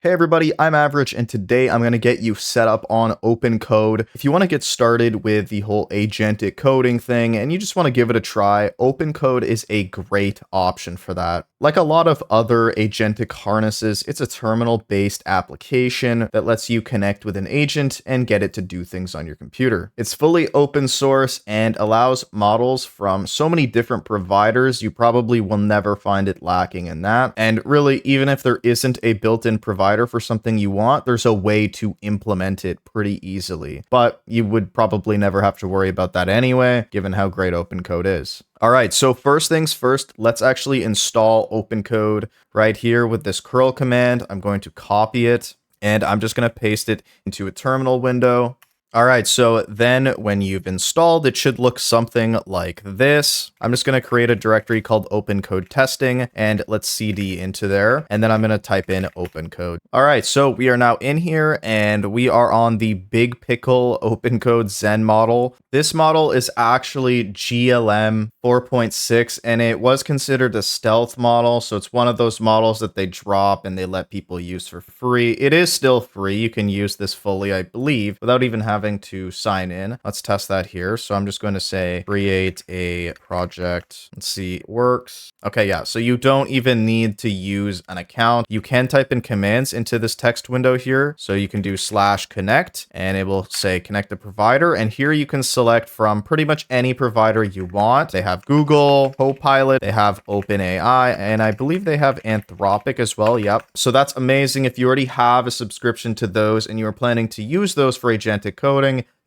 Hey everybody, I'm Average, and today I'm going to get you set up on OpenCode. If you want to get started with the whole agentic coding thing and you just want to give it a try, OpenCode is a great option for that. Like a lot of other agentic harnesses, it's a terminal-based application that lets you connect with an agent and get it to do things on your computer. It's fully open source and allows models from so many different providers, you probably will never find it lacking in that. And really, even if there isn't a built-in provider for something you want, there's a way to implement it pretty easily. But you would probably never have to worry about that anyway, given how great OpenCode is. All right, so first things first, let's actually install OpenCode right here with this curl command. I'm going to copy it and I'm just going to paste it into a terminal window. All right, so then when you've installed, it should look something like this. I'm just going to create a directory called OpenCode testing and let's cd into there. And then I'm going to type in OpenCode. All right, so we are now in here and we are on the Big Pickle OpenCode Zen model. This model is actually GLM 4.6 and it was considered a stealth model. So it's one of those models that they drop and they let people use for free. It is still free. You can use this fully, I believe, without even having to sign in. Let's test that here. So I'm just going to say create a project. Let's see, it works. Okay, yeah. So you don't even need to use an account. You can type in commands into this text window here. So you can do /connect and it will say connect the provider. And here you can select from pretty much any provider you want. They have Google, Copilot, they have OpenAI, and I believe they have Anthropic as well. Yep. So that's amazing. If you already have a subscription to those and you are planning to use those for agentic coding,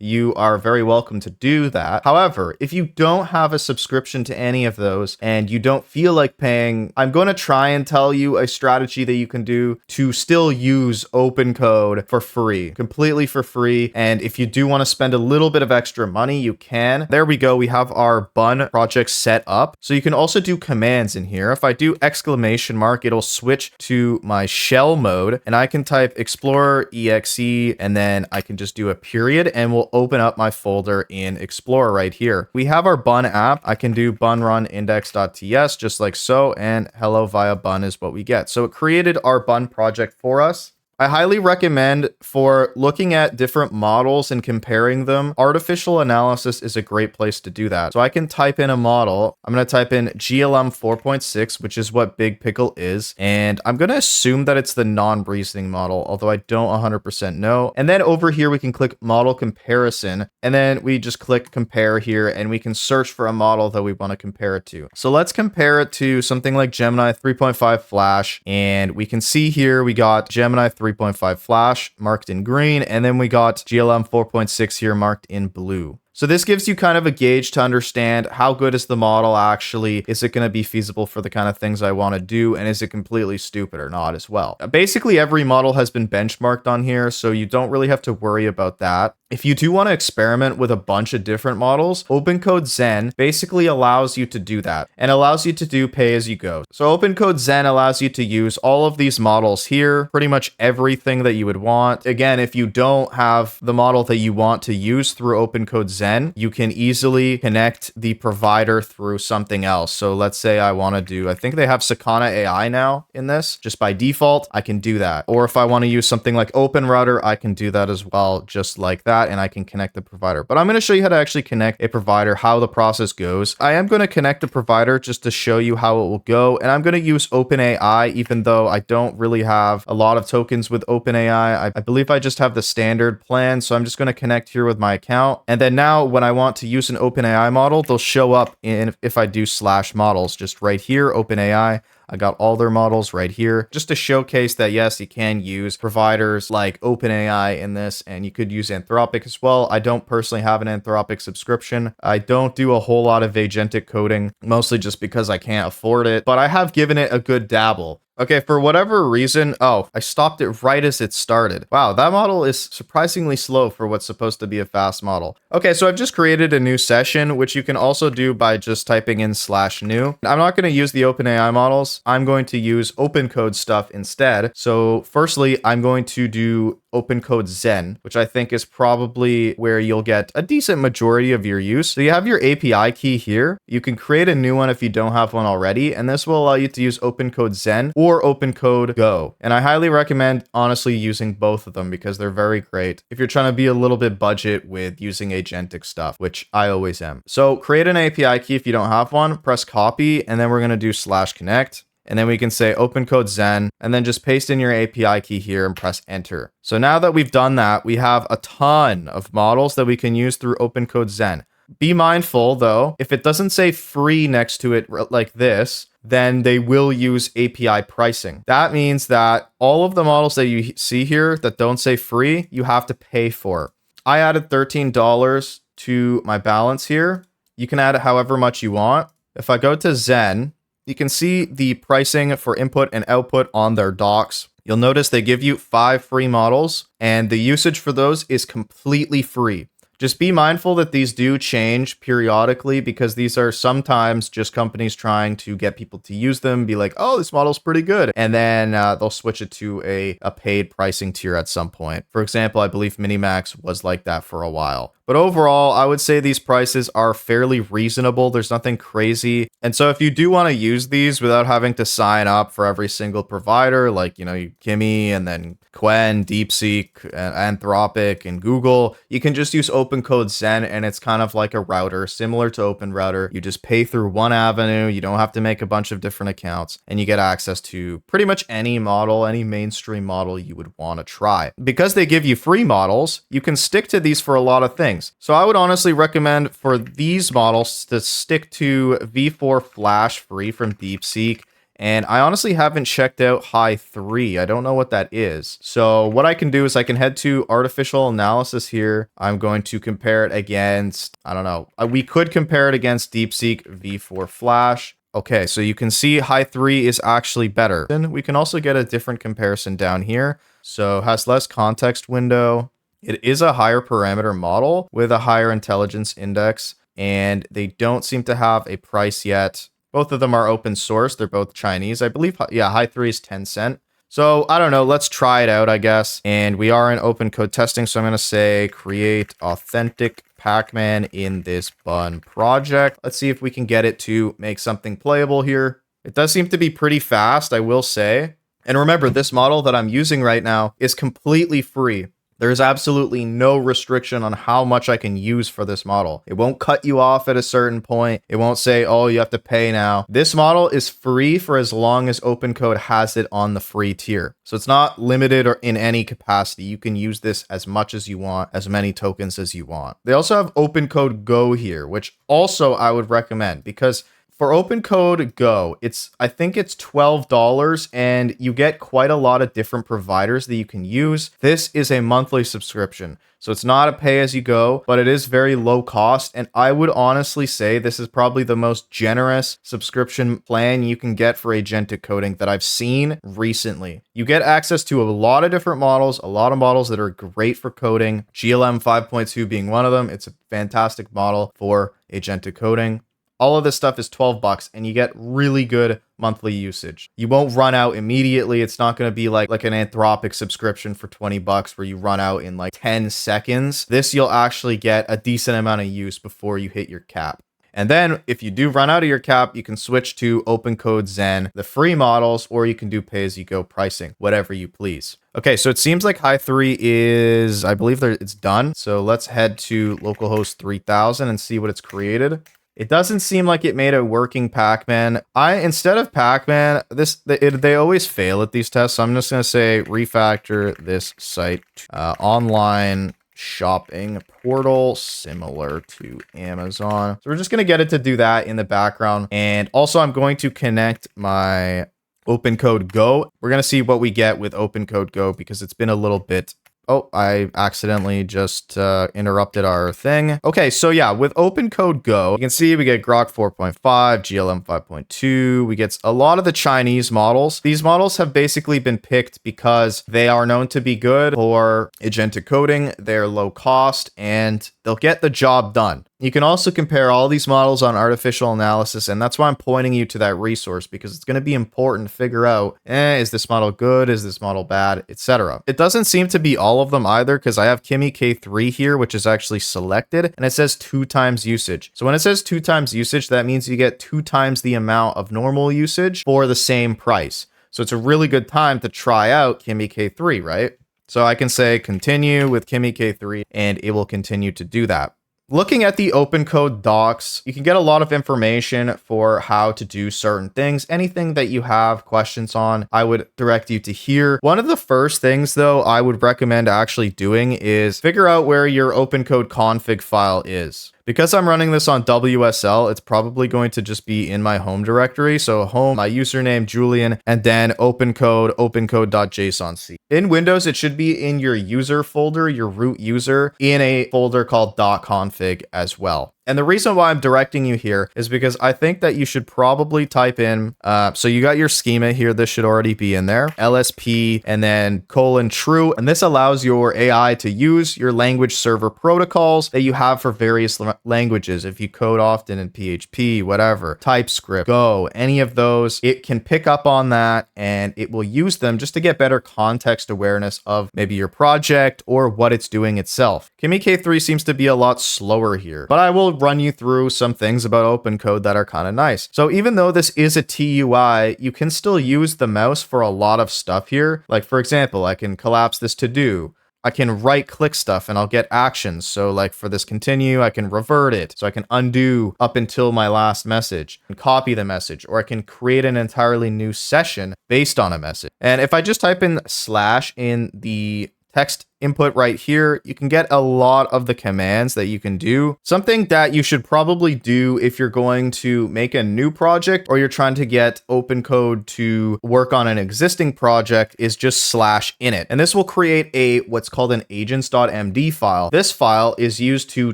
you are very welcome to do that. However, if you don't have a subscription to any of those and you don't feel like paying, I'm going to try and tell you a strategy that you can do to still use OpenCode for free, completely for free. And if you do want to spend a little bit of extra money, you can. There we go. We have our Bun project set up. So you can also do commands in here. If I do !, it'll switch to my shell mode and I can type explorer exe and then I can just do a period and we'll open up my folder in Explorer right here. We have our Bun app. I can do bun run index.ts just like so, and hello via bun is what we get. So it created our Bun project for us. I highly recommend for looking at different models and comparing them. Artificial analysis is a great place to do that. So I can type in a model. I'm going to type in GLM 4.6, which is what Big Pickle is. And I'm going to assume that it's the non-reasoning model, although I don't 100% know. And then over here, we can click model comparison. And then we just click compare here and we can search for a model that we want to compare it to. So let's compare it to something like Gemini 3.5 Flash. And we can see here, we got Gemini 3.5 Flash marked in green, and then we got GLM 4.6 here marked in blue. So this gives you kind of a gauge to understand how good is the model actually, is it going to be feasible for the kind of things I want to do, and is it completely stupid or not as well. Basically, every model has been benchmarked on here, so you don't really have to worry about that. If you do want to experiment with a bunch of different models, OpenCode Zen basically allows you to do that and allows you to do pay as you go. So OpenCode Zen allows you to use all of these models here, pretty much everything that you would want. Again, if you don't have the model that you want to use through OpenCode Zen, you can easily connect the provider through something else. So let's say I want to do, I think they have Sakana AI now in this, just by default, I can do that. Or if I want to use something like OpenRouter, I can do that as well, just like that. And I can connect the provider. But I'm going to show you how to actually connect a provider, how the process goes. I am going to connect a provider just to show you how it will go. And I'm going to use OpenAI, even though I don't really have a lot of tokens with OpenAI. I believe I just have the standard plan. So I'm just going to connect here with my account. And then now when I want to use an OpenAI model, they'll show up in if I do /models, just right here, OpenAI. I got all their models right here just to showcase that, yes, you can use providers like OpenAI in this, and you could use Anthropic as well. I don't personally have an Anthropic subscription. I don't do a whole lot of agentic coding, mostly just because I can't afford it, but I have given it a good dabble. Okay, for whatever reason, oh, I stopped it right as it started. Wow, that model is surprisingly slow for what's supposed to be a fast model. Okay, so I've just created a new session, which you can also do by just typing in /new. I'm not going to use the OpenAI models. I'm going to use OpenCode stuff instead. So firstly, I'm going to do OpenCode Zen, which I think is probably where you'll get a decent majority of your use. So you have your API key here. You can create a new one if you don't have one already, and this will allow you to use OpenCode Zen or OpenCode Go. And I highly recommend, honestly, using both of them because they're very great if you're trying to be a little bit budget with using agentic stuff, which I always am. So create an API key if you don't have one, press copy, and then we're going to do /connect. And then we can say OpenCode Zen, and then just paste in your API key here and press enter. So now that we've done that, we have a ton of models that we can use through OpenCode Zen. Be mindful though, if it doesn't say free next to it like this, then they will use API pricing. That means that all of the models that you see here that don't say free, you have to pay for. I added $13 to my balance here. You can add however much you want. If I go to Zen, you can see the pricing for input and output on their docs. You'll notice they give you 5 free models, and the usage for those is completely free. Just be mindful that these do change periodically because these are sometimes just companies trying to get people to use them, be like, oh, this model's pretty good. And then they'll switch it to a paid pricing tier at some point. For example, I believe Minimax was like that for a while. But overall, I would say these prices are fairly reasonable. There's nothing crazy. And so if you do want to use these without having to sign up for every single provider, like, Kimi and then Qwen, DeepSeek, Anthropic, and Google, you can just use OpenCode Zen, and it's kind of like a router, similar to OpenRouter. You just pay through one avenue. You don't have to make a bunch of different accounts, and you get access to pretty much any model, any mainstream model you would want to try. Because they give you free models, you can stick to these for a lot of things. So I would honestly recommend for these models to stick to V4 Flash free from DeepSeek. And I honestly haven't checked out High 3. I don't know what that is. So what I can do is I can head to artificial analysis here. I'm going to compare it against, I don't know. We could compare it against DeepSeek V4 Flash. Okay, so you can see High 3 is actually better. Then we can also get a different comparison down here. So it has less context window. It is a higher parameter model with a higher intelligence index, and they don't seem to have a price yet. Both of them are open source. They're both Chinese. I believe, yeah, High 3 is 10 cent. So I don't know. Let's try it out, I guess. And we are in open code testing. So I'm going to say create authentic Pacman in this bun project. Let's see if we can get it to make something playable here. It does seem to be pretty fast, I will say. And remember, this model that I'm using right now is completely free. There's absolutely no restriction on how much I can use for this model. It won't cut you off at a certain point. It won't say, oh, you have to pay now. This model is free for as long as OpenCode has it on the free tier. So it's not limited or in any capacity. You can use this as much as you want, as many tokens as you want. They also have OpenCode Go here, which also I would recommend because for OpenCode Go, I think it's $12, and you get quite a lot of different providers that you can use. This is a monthly subscription, so it's not a pay-as-you-go, but it is very low cost, and I would honestly say this is probably the most generous subscription plan you can get for agentic coding that I've seen recently. You get access to a lot of different models, a lot of models that are great for coding, GLM 5.2 being one of them. It's a fantastic model for agentic coding. All of this stuff is $12 and you get really good monthly usage. You won't run out immediately. It's not going to be like an Anthropic subscription for $20 where you run out in like 10 seconds. This you'll actually get a decent amount of use before you hit your cap. And then if you do run out of your cap, you can switch to OpenCode Zen, the free models, or you can do pay-as-you-go pricing, whatever you please. Okay, so it seems like High 3 is, I believe it's done. So let's head to localhost 3000 and see what it's created. It doesn't seem like it made a working Pacman. Instead of Pacman, they always fail at these tests. So I'm just going to say refactor this site, online shopping portal similar to Amazon. So we're just going to get it to do that in the background. And also I'm going to connect my OpenCode Go. We're going to see what we get with OpenCode Go because it's been a little bit. Oh, I accidentally just interrupted our thing. Okay, so yeah, with OpenCode Go, you can see we get Grok 4.5, GLM 5.2. We get a lot of the Chinese models. These models have basically been picked because they are known to be good for agentic coding. They're low cost and they'll get the job done. You can also compare all these models on artificial analysis, and that's why I'm pointing you to that resource, because it's going to be important to figure out, is this model good? Is this model bad? Etc. It doesn't seem to be all of them either, because I have Kimi K3 here, which is actually selected, and it says 2 times usage. So when it says 2 times usage, that means you get 2 times the amount of normal usage for the same price. So it's a really good time to try out Kimi K3, right? So I can say continue with Kimi K3, and it will continue to do that. Looking at the OpenCode docs, you can get a lot of information for how to do certain things. Anything that you have questions on, I would direct you to here. One of the first things, though, I would recommend actually doing is figure out where your OpenCode config file is. Because I'm running this on WSL, it's probably going to just be in my home directory. So home, my username, Julian, and then OpenCode, opencode.jsonc. In Windows, it should be in your user folder, your root user, in a folder called .config as well. And the reason why I'm directing you here is because I think that you should probably type in, so you got your schema here, this should already be in there, LSP, and then :true, and this allows your AI to use your language server protocols that you have for various languages. If you code often in PHP, whatever, TypeScript, Go, any of those, it can pick up on that, and it will use them just to get better context awareness of maybe your project or what it's doing itself. Kimi K3 seems to be a lot slower here, but I will run you through some things about OpenCode that are kind of nice. So even though this is a TUI, you can still use the mouse for a lot of stuff here. Like for example, I can collapse this to do. I can right click stuff and I'll get actions. So like for this continue, I can revert it. So I can undo up until my last message and copy the message, or I can create an entirely new session based on a message. And if I just type in / in the text input right here, you can get a lot of the commands that you can do. Something that you should probably do if you're going to make a new project or you're trying to get OpenCode to work on an existing project is just /init. And this will create a what's called an agents.md file. This file is used to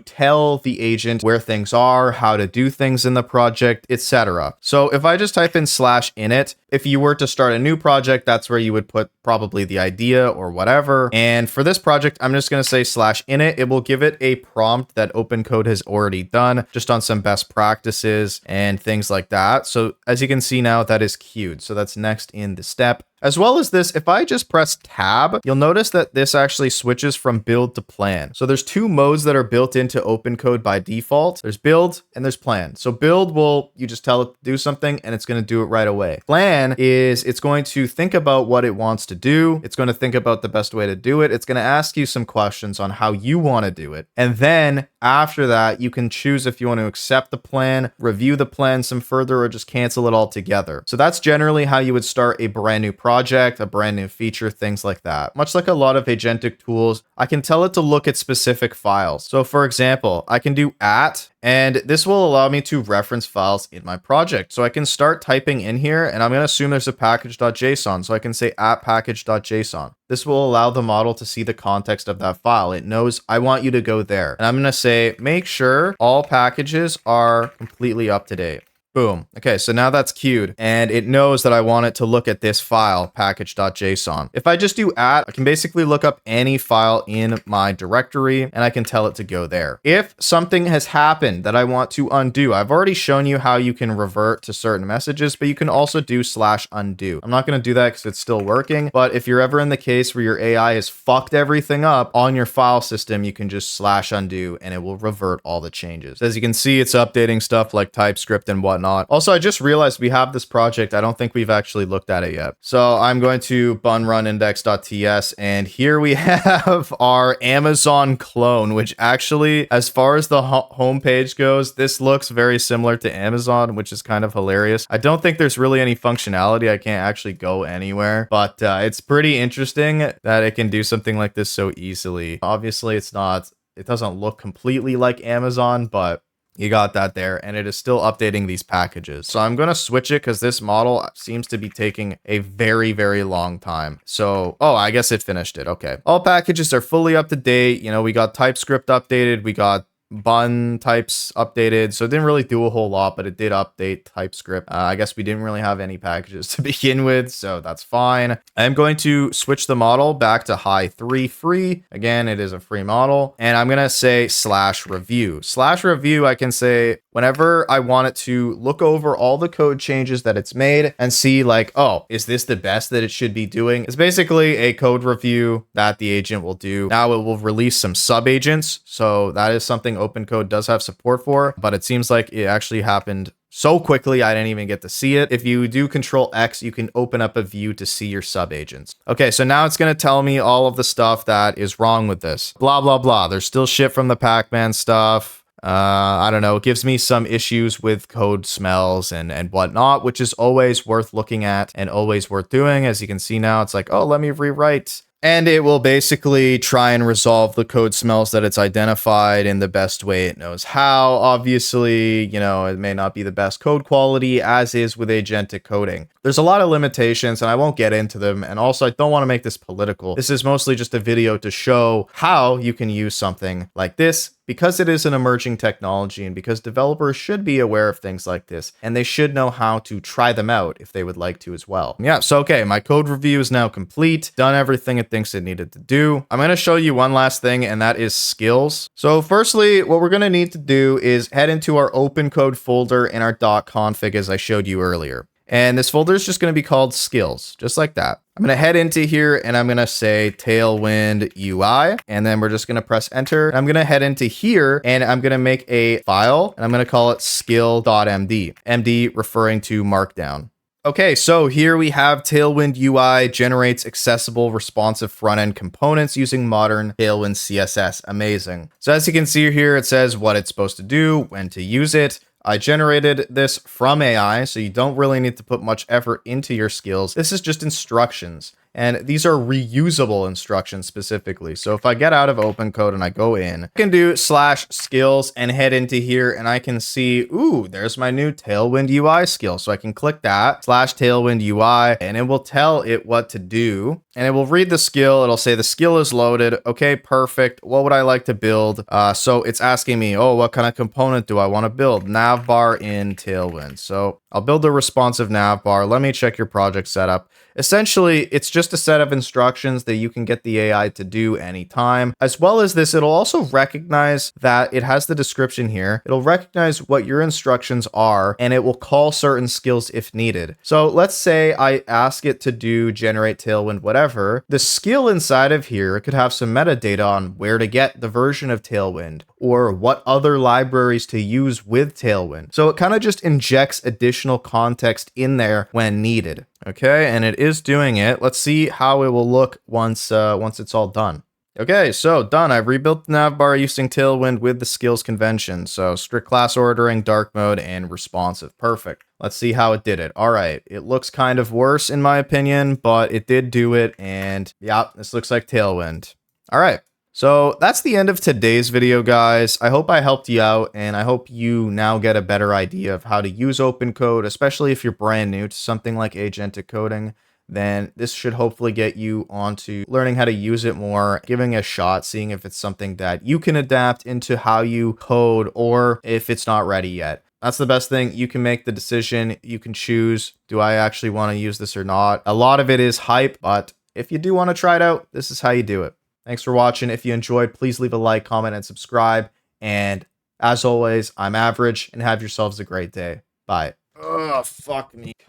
tell the agent where things are, how to do things in the project, etc. So if I just type in /init, if you were to start a new project, that's where you would put probably the idea or whatever. And for this project, I'm just going to say /init. It will give it a prompt that OpenCode has already done, just on some best practices and things like that. So as you can see now, that is queued. So that's next in the step. As well as this, if I just press tab, you'll notice that this actually switches from build to plan. So there's 2 modes that are built into OpenCode by default. There's build and there's plan. So build you just tell it to do something and it's going to do it right away. Plan is it's going to think about what it wants to do. It's going to think about the best way to do it. It's going to ask you some questions on how you want to do it. And then after that, you can choose if you want to accept the plan, review the plan some further, or just cancel it altogether. So that's generally how you would start a brand new project, a brand new feature, things like that. Much like a lot of agentic tools, I can tell it to look at specific files. So for example, I can do @ and this will allow me to reference files in my project. So I can start typing in here, and I'm going to assume there's a package.json. So I can say @package.json. This will allow the model to see the context of that file. It knows I want you to go there. And I'm going to say, make sure all packages are completely up to date. Boom. Okay, so now that's queued, and it knows that I want it to look at this file, package.json. If I just do @ I can basically look up any file in my directory, and I can tell it to go there. If something has happened that I want to undo, I've already shown you how you can revert to certain messages, but you can also do /undo. I'm not going to do that because it's still working, but if you're ever in the case where your AI has fucked everything up on your file system, you can just /undo, and it will revert all the changes. As you can see, it's updating stuff like TypeScript and whatnot. Also, I just realized we have this project. I don't think we've actually looked at it yet. So I'm going to run index.ts, and here we have our Amazon clone, which actually, as far as the homepage goes, this looks very similar to Amazon, which is kind of hilarious. I don't think there's really any functionality. I can't actually go anywhere, but it's pretty interesting that it can do something like this so easily. Obviously, it doesn't look completely like Amazon, but you got that there, and it is still updating these packages. So I'm going to switch it because this model seems to be taking a very, very long time. So, I guess it finished it. Okay. All packages are fully up to date. You know, we got TypeScript updated. We got button types updated. So it didn't really do a whole lot, but it did update TypeScript. I guess we didn't really have any packages to begin with, so that's fine. I'm going to switch the model back to high 3 free. Again, it is a free model. And I'm going to say /review. /review, I can say whenever I want it to look over all the code changes that it's made and see like, oh, is this the best that it should be doing? It's basically a code review that the agent will do. Now it will release some sub agents. So that is something OpenCode does have support for, but it seems like it actually happened so quickly, I didn't even get to see it. If you do Control X, you can open up a view to see your sub agents. Okay, so now it's going to tell me all of the stuff that is wrong with this. Blah, blah, blah. There's still shit from the Pac-Man stuff. I don't know. It gives me some issues with code smells and whatnot, which is always worth looking at and always worth doing. As you can see now, it's like, oh, let me rewrite. And it will basically try and resolve the code smells that it's identified in the best way it knows how. Obviously, you know, it may not be the best code quality, as is with agentic coding. There's a lot of limitations, and I won't get into them. And also, I don't want to make this political. This is mostly just a video to show how you can use something like this, because it is an emerging technology and because developers should be aware of things like this and they should know how to try them out if they would like to as well. Yeah, so okay, my code review is now complete, done everything it thinks it needed to do. I'm going to show you one last thing, and that is skills. So firstly, what we're going to need to do is head into our OpenCode folder in our .config as I showed you earlier. And this folder is just going to be called skills, just like that. I'm going to head into here and I'm going to say Tailwind UI, and then we're just going to press enter. I'm going to head into here and I'm going to make a file and I'm going to call it skill.md, MD referring to Markdown. Okay, so here we have Tailwind UI generates accessible responsive front-end components using modern Tailwind CSS. Amazing. So as you can see here, it says what it's supposed to do, when to use it. I generated this from AI, so you don't really need to put much effort into your skills. This is just instructions. And these are reusable instructions specifically. So if I get out of OpenCode and I go in, I can do /skills and head into here and I can see, ooh, there's my new Tailwind UI skill. So I can click that /Tailwind UI and it will tell it what to do. And it will read the skill. It'll say the skill is loaded. Okay, perfect. What would I like to build? So it's asking me, oh, what kind of component do I want to build? Navbar in Tailwind. So I'll build a responsive navbar. Let me check your project setup. Essentially, it's just a set of instructions that you can get the AI to do anytime. As well as this, it'll also recognize that it has the description here. It'll recognize what your instructions are, and it will call certain skills if needed. So let's say I ask it to do generate Tailwind, whatever. The skill inside of here could have some metadata on where to get the version of Tailwind or what other libraries to use with Tailwind. So it kind of just injects additional context in there when needed. Okay, and it is doing it. Let's see how it will look once it's all done. Okay, so done. I've rebuilt the navbar using Tailwind with the skills convention. So strict class ordering, dark mode, and responsive. Perfect. Let's see how it did it. All right, it looks kind of worse in my opinion, but it did do it. And yeah, this looks like Tailwind. All right. So that's the end of today's video, guys. I hope I helped you out, and I hope you now get a better idea of how to use OpenCode, especially if you're brand new to something like agentic coding. Then this should hopefully get you onto learning how to use it more, giving it a shot, seeing if it's something that you can adapt into how you code or if it's not ready yet. That's the best thing. You can make the decision. You can choose, do I actually want to use this or not? A lot of it is hype, but if you do want to try it out, this is how you do it. Thanks for watching. If you enjoyed, please leave a like, comment, and subscribe. And as always, I'm Average, and have yourselves a great day. Bye. Oh, fuck me.